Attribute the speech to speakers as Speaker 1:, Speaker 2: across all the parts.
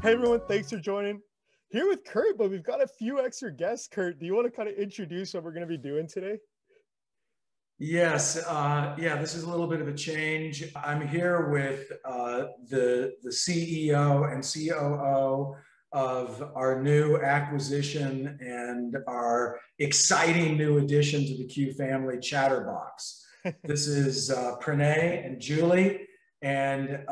Speaker 1: Hey everyone, thanks for joining. Here with Kurt, but we've got a few extra guests. Kurt, do you want to kind of introduce what we're going to be doing today?
Speaker 2: Yes, yeah, this is a little bit of a change. I'm here with the CEO and COO of our new acquisition and our exciting new addition to the Q family, Chtrbox. This is Pranay and Julie. And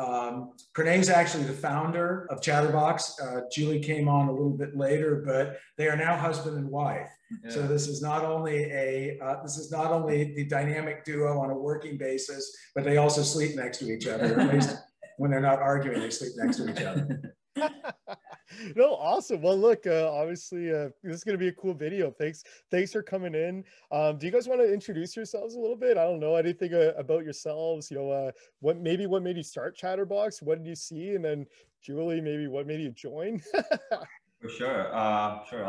Speaker 2: Pranay is actually the founder of Chtrbox. Julie came on a little bit later, but they are now husband and wife. Yeah. So this is not only the dynamic duo on a working basis, but they also sleep next to each other. At least when they're not arguing, they sleep next to each other.
Speaker 1: No, awesome. Well, look, obviously, this is going to be a cool video. Thanks for coming in. Do you guys want to introduce yourselves a little bit? I don't know anything about yourselves. What made you start Chtrbox? What did you see? And then Julie, maybe what made you join?
Speaker 3: For sure. Sure.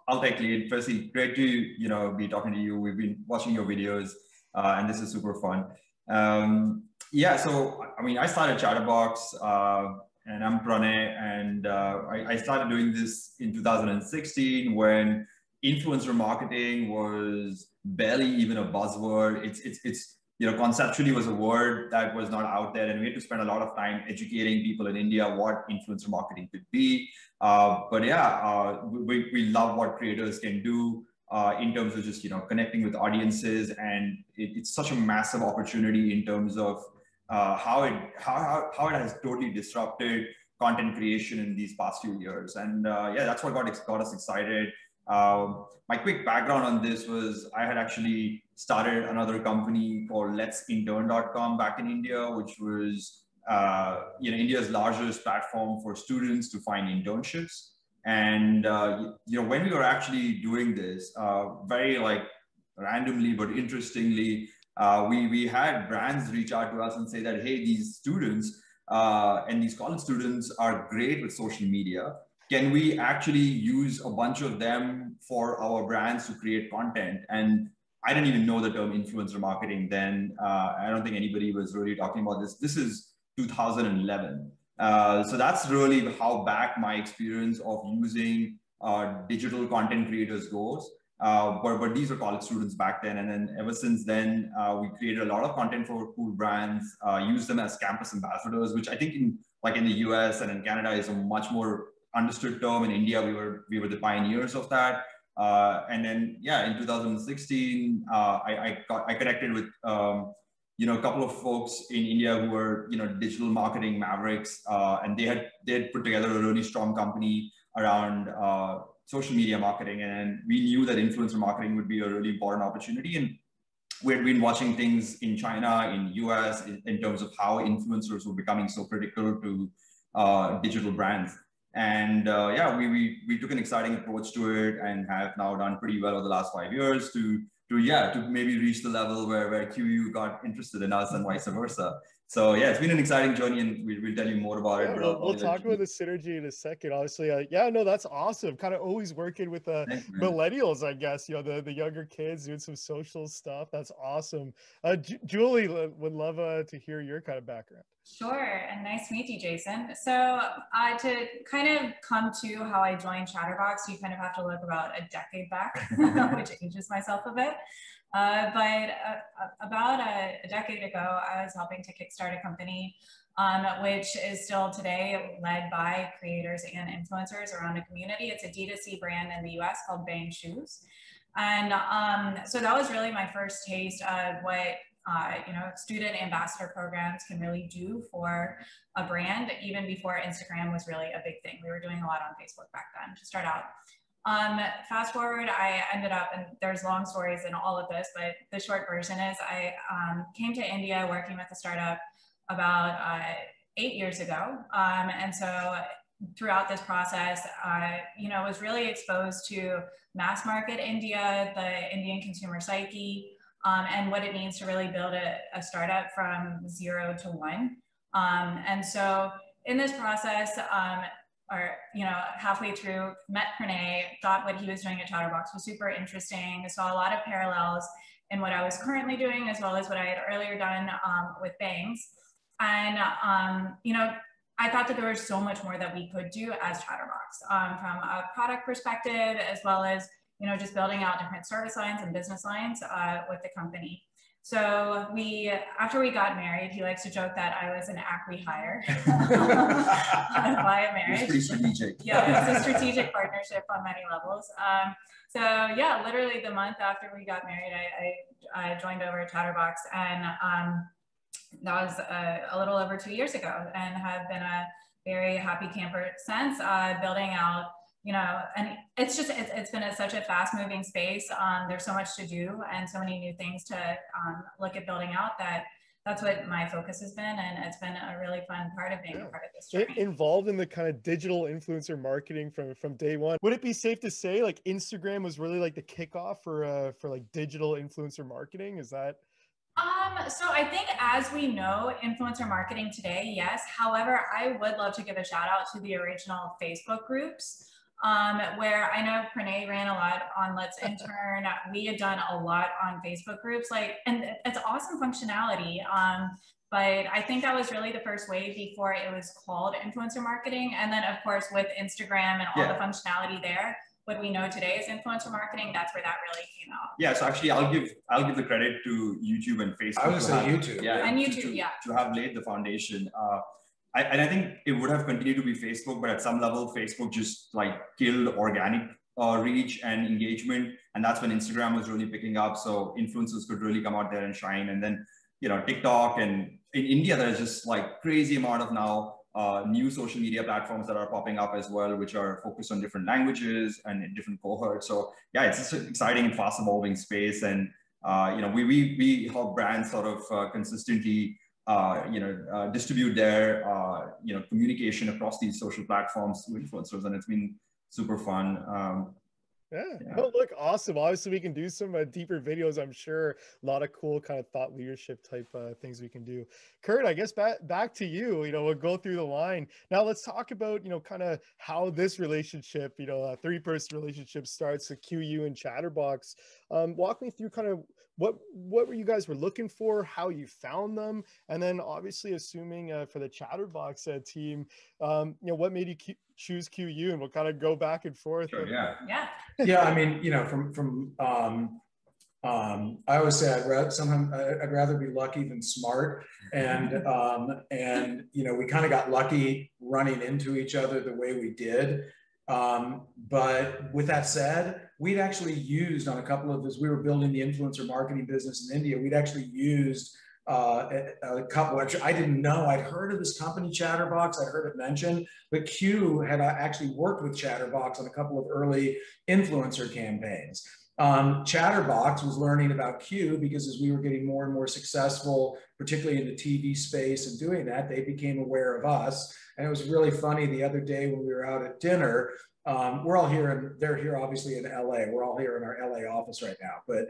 Speaker 3: I'll take lead. Firstly, great to be talking to you. We've been watching your videos, and this is super fun. Yeah. So I mean, I started Chtrbox, and I'm Pranay, and I started doing this in 2016 when influencer marketing was barely even a buzzword. It's conceptually was a word that was not out there, and we had to spend a lot of time educating people in India what influencer marketing could be. But yeah, we love what creators can do in terms of just connecting with audiences, and it's such a massive opportunity in terms of how it has totally disrupted content creation in these past few years. And yeah, that's what got us excited. My quick background on this was I had actually started another company called letsintern.com back in India, which was India's largest platform for students to find internships. And when we were actually doing this, very randomly but interestingly, we had brands reach out to us and say that, hey, these students and these college students are great with social media. Can we actually use a bunch of them for our brands to create content? And I didn't even know the term influencer marketing then. I don't think anybody was really talking about this. This is 2011. So that's really how back my experience of using digital content creators goes. But these are college students back then. And then ever since then, we created a lot of content for cool brands, use them as campus ambassadors, which I think in the US and in Canada is a much more understood term. In India, we were the pioneers of that. And then, yeah, in 2016, I connected with, a couple of folks in India who were, digital marketing mavericks. And they had put together a really strong company around social media marketing. And we knew that influencer marketing would be a really important opportunity. And we had been watching things in China, in US, in terms of how influencers were becoming so critical to digital brands. And yeah, we took an exciting approach to it and have now done pretty well over the last 5 years to maybe reach the level where QYOU got interested in us and vice versa. So yeah, it's been an exciting journey, and we'll tell you more about it.
Speaker 1: We'll talk about the synergy in a second. Obviously, yeah, no, that's awesome. Kind of always working with millennials, I guess. The younger kids doing some social stuff. That's awesome. Julie, would love to hear your kind of background.
Speaker 4: Sure, and nice to meet you, Jason. So to kind of come to how I joined Chtrbox, you kind of have to look about a decade back, which ages myself a bit. But about a decade ago, I was helping to kickstart a company, which is still today led by creators and influencers around a community. It's a D2C brand in the US called Bang Shoes. And so that was really my first taste of what student ambassador programs can really do for a brand, even before Instagram was really a big thing. We were doing a lot on Facebook back then to start out. Fast forward, I ended up, and there's long stories in all of this, but the short version is I came to India working with a startup about 8 years ago. And so throughout this process, was really exposed to mass market India, the Indian consumer psyche, and what it means to really build a startup from 0 to 1. And so in this process, halfway through, met Pranay, thought what he was doing at Chtrbox was super interesting. I saw a lot of parallels in what I was currently doing, as well as what I had earlier done with Bangs. And, I thought that there was so much more that we could do as Chtrbox, from a product perspective, as well as, you know, just building out different service lines and business lines with the company. So after we got married, he likes to joke that I was an acqui-hire via marriage.
Speaker 3: It's pretty strategic.
Speaker 4: Yeah, it's a strategic partnership on many levels. So yeah, literally the month after we got married, I joined over at Chtrbox, and that was a little over 2 years ago, and have been a very happy camper since, building out, you know, and it's been such a fast moving space. There's so much to do and so many new things to look at building out, that's what my focus has been. And it's been a really fun part of being a part of this journey.
Speaker 1: Involved in the kind of digital influencer marketing from day one. Would it be safe to say like Instagram was really like the kickoff for like digital influencer marketing? Is that?
Speaker 4: So I think, as we know, influencer marketing today, yes. However, I would love to give a shout out to the original Facebook groups, where I know Pranay ran a lot on Let's Intern. We had done a lot on Facebook groups, and it's awesome functionality. But I think that was really the first wave before it was called influencer marketing. And then of course, with Instagram and all the functionality there, what we know today is influencer marketing. That's where that really came out.
Speaker 3: Yeah, so actually I'll give the credit to YouTube and Facebook.
Speaker 2: I would say YouTube.
Speaker 3: Yeah,
Speaker 4: and YouTube,
Speaker 3: to have laid the foundation. And I think it would have continued to be Facebook, but at some level, Facebook just like killed organic reach and engagement. And that's when Instagram was really picking up. So influencers could really come out there and shine. And then, you know, TikTok, and in India, there's just like crazy amount of now new social media platforms that are popping up as well, which are focused on different languages and in different cohorts. So yeah, it's just an exciting and fast evolving space. And, you know, we help brands sort of consistently distribute their, communication across these social platforms to influencers, and it's been super fun.
Speaker 1: Yeah. Oh, look, awesome. Obviously, we can do some deeper videos, I'm sure. A lot of cool kind of thought leadership type things we can do. Kurt, I guess back to you. You know, we'll go through the line. Now, let's talk about, you know, kind of how this relationship, you know, a three-person relationship starts at QYOU and Chtrbox. Walk me through kind of what you guys were looking for, how you found them, and then obviously assuming for the Chtrbox team, you know, what made you choose QYOU, and we'll kind of go back and forth.
Speaker 3: Sure,
Speaker 2: yeah. I mean, you know, from I always say I'd rather be lucky than smart, and you know, we kind of got lucky running into each other the way we did. But with that said, we'd actually used on a couple of, as we were building the influencer marketing business in India, we'd actually used a couple, which I didn't know. I'd heard of this company, Chtrbox. I'd heard it mentioned, but Q had actually worked with Chtrbox on a couple of early influencer campaigns. Chtrbox was learning about Q because as we were getting more and more successful, particularly in the TV space and doing that, they became aware of us. And it was really funny the other day when we were out at dinner. We're all here, and they're here obviously in LA. We're all here in our LA office right now. But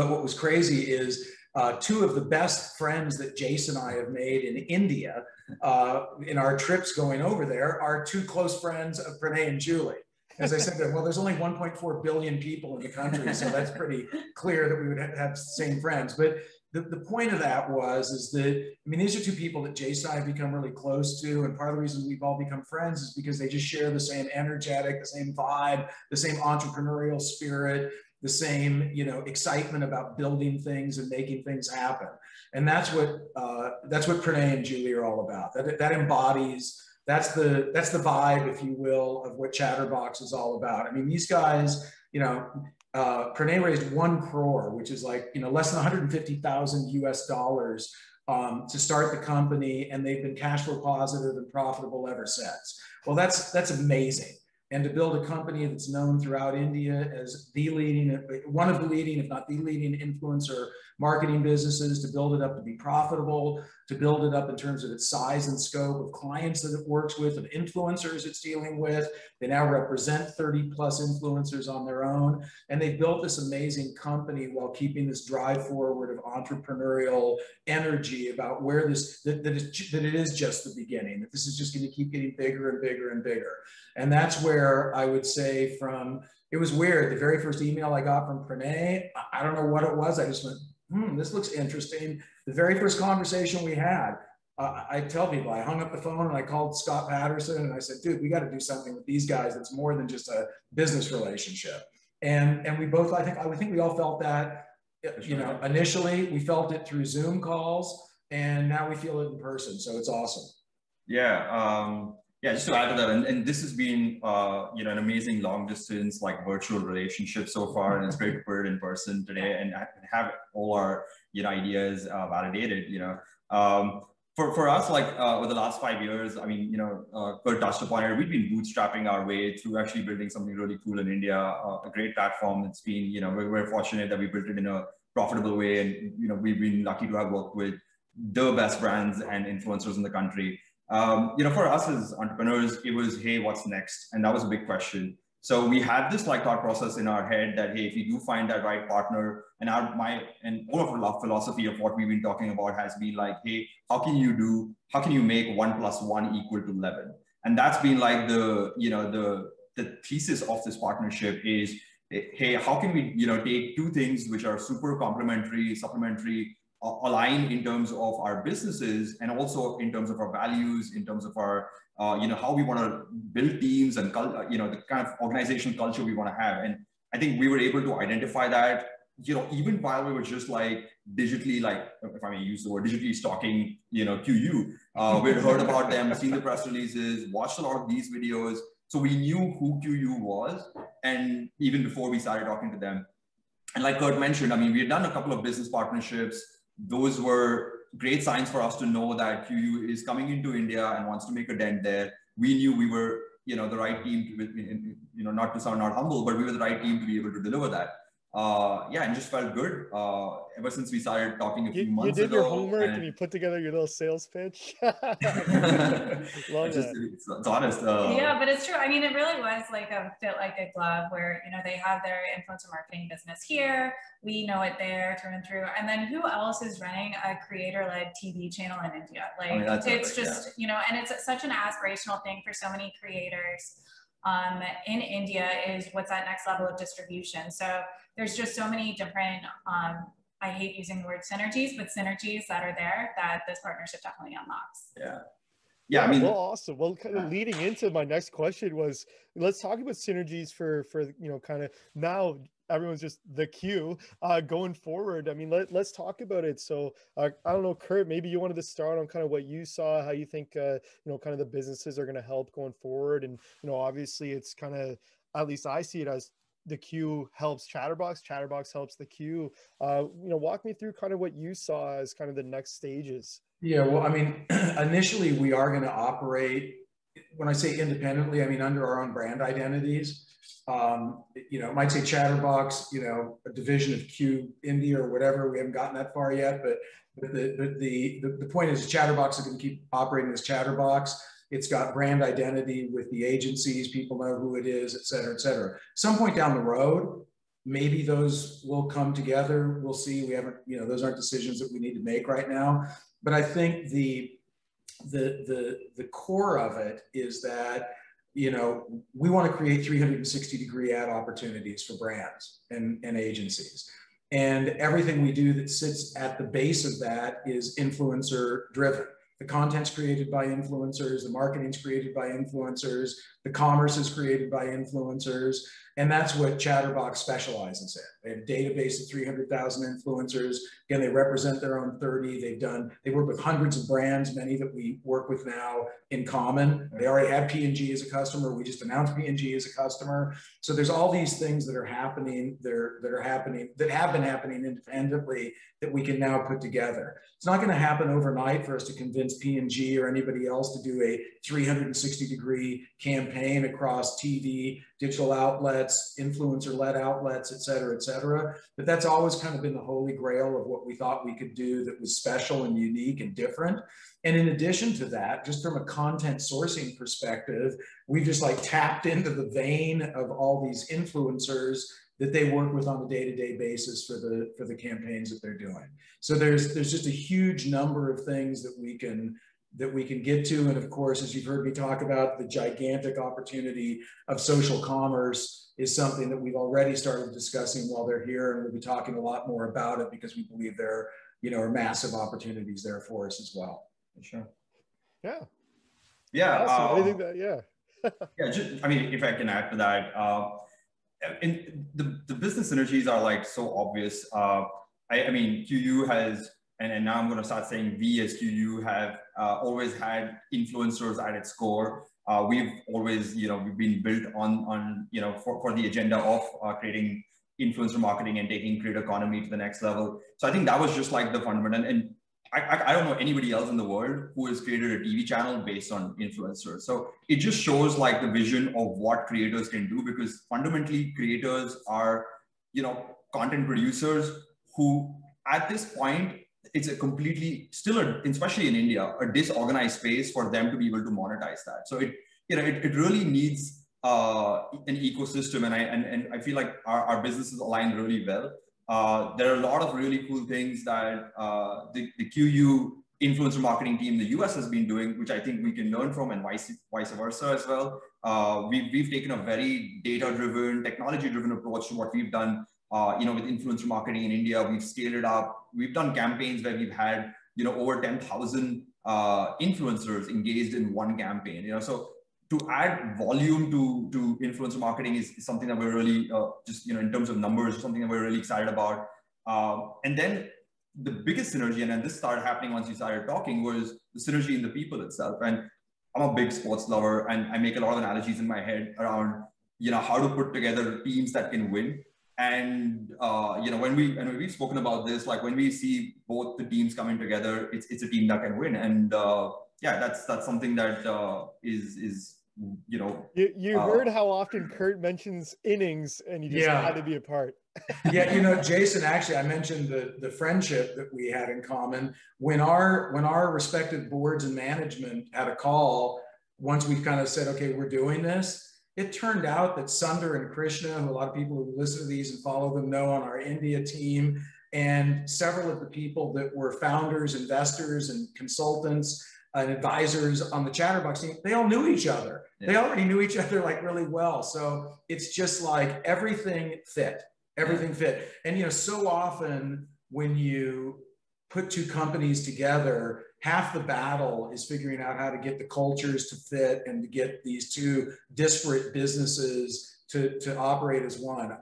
Speaker 2: what was crazy is two of the best friends that Jason and I have made in India in our trips going over there are two close friends of Pranay and Julie. As I said, well, there's only 1.4 billion people in the country, so that's pretty clear that we would have the same friends. But the point of that is that, I mean, these are two people that Jason and I have become really close to, and part of the reason we've all become friends is because they just share the same energetic, the same vibe, the same entrepreneurial spirit, the same, you know, excitement about building things and making things happen. And that's what Pranay and Julie are all about. That embodies, that's the vibe, if you will, of what Chtrbox is all about. I mean, these guys, you know, Pranay raised 1 crore, which is like, you know, less than 150,000 US dollars to start the company, and they've been cash flow positive and profitable ever since. Well, that's amazing. And to build a company that's known throughout India as one of the leading, if not the leading influencer marketing businesses, to build it up to be profitable, to build it up in terms of its size and scope of clients that it works with, of influencers it's dealing with. They now represent 30+ influencers on their own. And they've built this amazing company while keeping this drive forward of entrepreneurial energy about where that it is just the beginning, that this is just going to keep getting bigger and bigger and bigger. And that's where I would say it was weird. The very first email I got from Pranay, I don't know what it was. I just went, this looks interesting. The very first conversation we had, I tell people, I hung up the phone and I called Scott Patterson and I said, dude, we got to do something with these guys that's more than just a business relationship. And we both, I think we all felt that, you know, initially we felt it through Zoom calls, and now we feel it in person. So it's awesome.
Speaker 3: Yeah. Yeah, just to add to that, and this has been, you know, an amazing long distance, like virtual relationship so far, and it's great to put it in person today and have all our, you know, ideas validated, you know. For us, like over the last 5 years, I mean, you know, Kurt touched upon it, we've been bootstrapping our way through actually building something really cool in India, a great platform. It's been, you know, we're fortunate that we built it in a profitable way, and, you know, we've been lucky to have worked with the best brands and influencers in the country. You know, for us as entrepreneurs, it was, hey, what's next? And that was a big question. So we had this like thought process in our head that, hey, if we do find that right partner, and all of our philosophy of what we've been talking about has been like, hey, how can you make 1 + 1 = 11? And that's been like the, you know, the thesis of this partnership is, hey, how can we, you know, take two things which are super complementary, supplementary, align in terms of our businesses and also in terms of our values, in terms of our, you know, how we want to build teams and, you know, the kind of organizational culture we want to have. And I think we were able to identify that, you know, even while we were just like digitally, like, if I may use the word, digitally stalking, you know, QYOU. We'd heard about them, seen the press releases, watched a lot of these videos. So we knew who QYOU was. And even before we started talking to them. And like Kurt mentioned, I mean, we had done a couple of business partnerships. Those were great signs for us to know that QYOU is coming into India and wants to make a dent there. We knew we were, you know, the right team to, you know, not to sound not humble, but we were the right team to be able to deliver that. Yeah, and just felt good ever since we started talking a few months ago.
Speaker 1: You did your homework and you put together your little sales pitch. Love
Speaker 3: it's honest.
Speaker 4: Yeah, but it's true. I mean, it really was like a fit like a glove where, you know, they have their influencer marketing business here. We know it there through and through. And then who else is running a creator-led TV channel in India? Like, I mean, it's just, you know, and it's such an aspirational thing for so many creators in India is what's that next level of distribution. So there's just so many different, I hate using the word synergies, but synergies that are there that this partnership definitely unlocks.
Speaker 3: Yeah. Yeah, I mean,
Speaker 1: well, awesome. Well, kind of leading into my next question was, let's talk about synergies for you know, kind of now everyone's just the Q going forward. I mean, let's talk about it. So I don't know, Kurt, maybe you wanted to start on kind of what you saw, how you think you know, kind of the businesses are going to help going forward. And you know, obviously it's kind of, at least I see it as, the Q helps Chtrbox, Chtrbox helps the Q. You know, walk me through kind of what you saw as kind of the next stages.
Speaker 2: Yeah, well, I mean, initially we are going to operate, when I say independently, I mean under our own brand identities. You know, it might say Chtrbox, you know, a division of Q India or whatever. We haven't gotten that far yet, but the point is Chtrbox is going to keep operating as Chtrbox. It's got brand identity with the agencies, people know who it is, et cetera, et cetera. Some point down the road, maybe those will come together. We'll see. We haven't, you know, those aren't decisions that we need to make right now. But I think the core of it is that, you know, we want to create 360-degree ad opportunities for brands and agencies. And everything we do that sits at the base of that is influencer driven. The content's created by influencers, the marketing's created by influencers, the commerce is created by influencers, and that's what Chtrbox specializes in. They have a database of 300,000 influencers. Again, they represent their own 30. They work with hundreds of brands, many that we work with now in common. They already had P&G as a customer. We just announced P&G as a customer. So there's all these things that are happening, that have been happening independently that we can now put together. It's not going to happen overnight for us to convince P&G or anybody else to do a 360-degree campaign across TV, digital outlets, influencer-led outlets, et cetera, et cetera. But that's always kind of been the holy grail of what we thought we could do that was special and unique and different. And in addition to that, just from a content sourcing perspective, we just like tapped into the vein of all these influencers that they work with on a day-to-day basis for the campaigns that they're doing. So there's just a huge number of things that we can get to. And of course, as you've heard me talk about, the gigantic opportunity of social commerce is something that we've already started discussing while they're here. And we'll be talking a lot more about it because we believe there, you know, are massive opportunities there for us as well.
Speaker 3: For sure.
Speaker 1: Yeah.
Speaker 3: Yeah.
Speaker 1: Awesome. I think that, yeah.
Speaker 3: Yeah. I mean, if I can add to that, in the business synergies are like so obvious. I mean, QYOU has, and now I'm going to start saying we as QYOU have always had influencers at its core. We've always, we've been built on for the agenda of creating influencer marketing and taking creator economy to the next level. So I think that was just like the fundamental. And I don't know anybody else in the world who has created a TV channel based on influencers. So it just shows like the vision of what creators can do, because fundamentally creators are, content producers who at this point, it's a completely especially in India, a disorganized space for them to be able to monetize that. So it really needs an ecosystem, and I feel like our businesses align really well. There are a lot of really cool things that the QYOU influencer marketing team in the US has been doing, which I think we can learn from, and vice versa as well. We've taken a very data-driven, technology-driven approach to what we've done. With influencer marketing in India, we've scaled it up. We've done campaigns where we've had, over 10,000 influencers engaged in one campaign. So to add volume to influencer marketing is something that we're really in terms of numbers, something that we're really excited about. And then the biggest synergy, and then this started happening once we started talking, was the synergy in the people itself. And I'm a big sports lover, and I make a lot of analogies in my head around, how to put together teams that can win. And when we've spoken about this, like when we see both the teams coming together, it's a team that can win. And that's something that is
Speaker 1: you heard how often Kurt mentions innings, and you just had to be a part.
Speaker 2: Yeah, Jason, actually, I mentioned the friendship that we had in common. When our respective boards and management had a call, once we kind of said, okay, we're doing this, it turned out that Sundar and Krishna, who a lot of people who listen to these and follow them know, on our India team, and several of the people that were founders, investors, and consultants and advisors on the Chtrbox team, they all knew each other. Yeah. They already knew each other like really well. So it's just like everything fit. Everything fit. And so often when you put two companies together, half the battle is figuring out how to get the cultures to fit and to get these two disparate businesses to operate as one.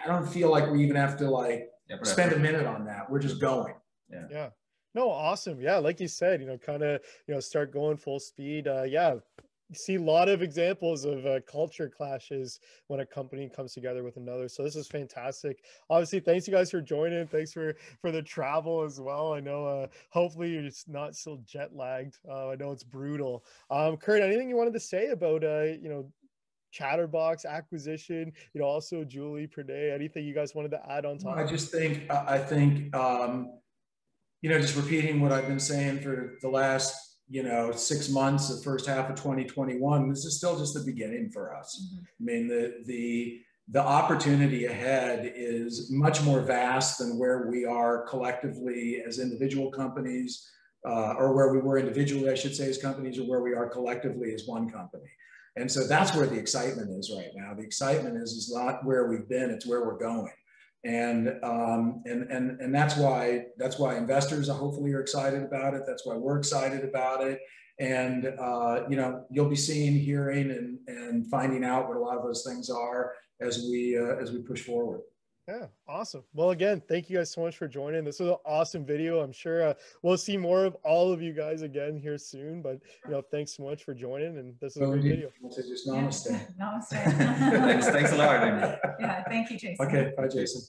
Speaker 2: I don't feel like we even have to spend a minute on that. We're just going.
Speaker 1: Yeah. No, awesome. Yeah, like you said, kind of, start going full speed. Yeah. You see a lot of examples of culture clashes when a company comes together with another. So this is fantastic. Obviously, thanks you guys for joining. Thanks for the travel as well. I know hopefully you're just not still jet lagged. I know it's brutal. Kurt, anything you wanted to say about Chtrbox acquisition? Also Julie Pernay, anything you guys wanted to add on top?
Speaker 2: I think just repeating what I've been saying for the last 6 months, the first half of 2021, this is still just the beginning for us. Mm-hmm. I mean, the opportunity ahead is much more vast than where we are collectively as individual companies, or where we were individually, I should say, as companies, or where we are collectively as one company. And so that's where the excitement is right now. The excitement is not where we've been, it's where we're going. And that's why investors hopefully are excited about it. That's why we're excited about it. And you'll be seeing, hearing, and finding out what a lot of those things are as we push forward.
Speaker 1: Yeah, awesome. Well, again, thank you guys so much for joining. This was an awesome video. I'm sure we'll see more of all of you guys again here soon. But thanks so much for joining, and this is a great video.
Speaker 2: Just namaste.
Speaker 4: Namaste.
Speaker 3: Thanks a lot.
Speaker 4: Yeah, thank you, Jason.
Speaker 2: Okay, bye, Jason.